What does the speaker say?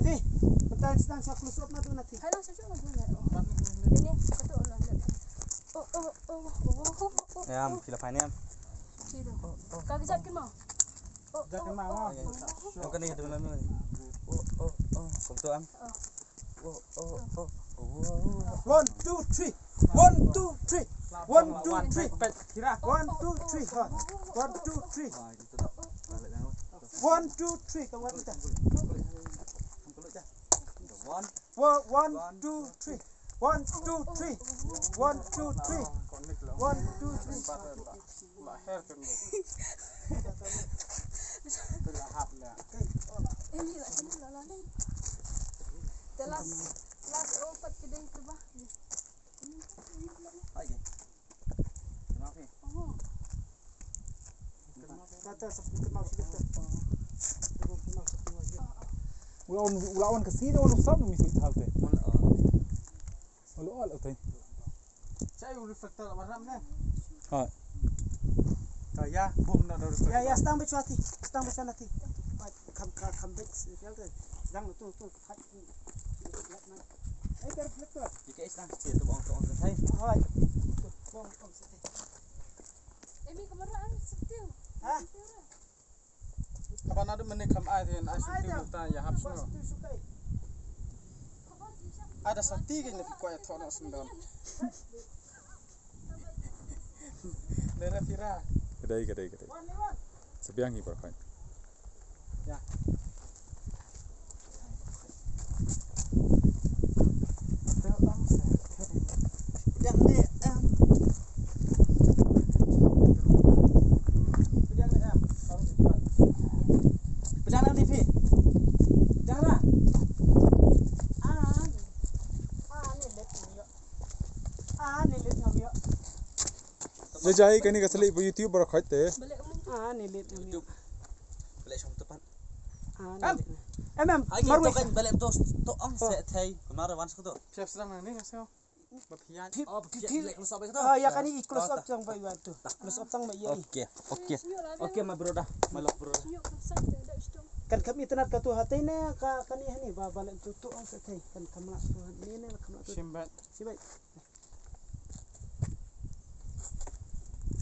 Nanti, bentar sedang saya close up nanti. Hai lang sa dyan Ini, kato lang. Em, chỉ là phải em. Kagak jakin mau. Jangan mau. Em cái này từ lần nữa. Không tôi ăn. 1, 2, 3. 1, 2, 3. 1, 2, 3. 1, 2, 3. 1, 2, 3. 1, 2, 3. Kamu kita. 1, 2, 3. 1, 2, 3. 1, 2, 3. 1, 2, 3. Lahir kan lu. Terlahap lah. Ini lah. Telas opat kedai itu bah. Lagi. Kenapa? Kata seperti mau kita. Ulawan kasih dia orang usap mesti tahu teh. Ulawan teh. Saya udah faktor warna ni. Ha. Ya, bom na dah. Ya, sedang bercuati. Sedang bercuati. Come back. Sedang tu. Ker reflektor. Jika istang kecil tu orang saya. Hai. Bom saya. Ini kemarahan setiu. Hah? Kapan ada menikam air yang asyik kita ya habis. Ada sakti kan lebih kuat thon sendal. Nera fira. Kedai. Sebiang ni berkain. Ya. Yang ni Pedang ni Fi. Jangan. Ni let ngam yo. Dia jahit kan ni kasih ibu YouTube berkain teh. Balik Ni let ngam yo. Balik trong tepat. Em Maru kan balik tu ang set thay. Kemarin wan sekali tu. Siap sedang ni kasih. Bagian. Oh, balik close up itu. Ya kan ni close up sang bai wan tu. Close up sang bai ya. Okey, my brother. My love brother. Kan kami tenat ka tu hatai na ka kani hani ba balik tu ang set thay kan kamla tu ni kamla tu. Simbat. Sibai.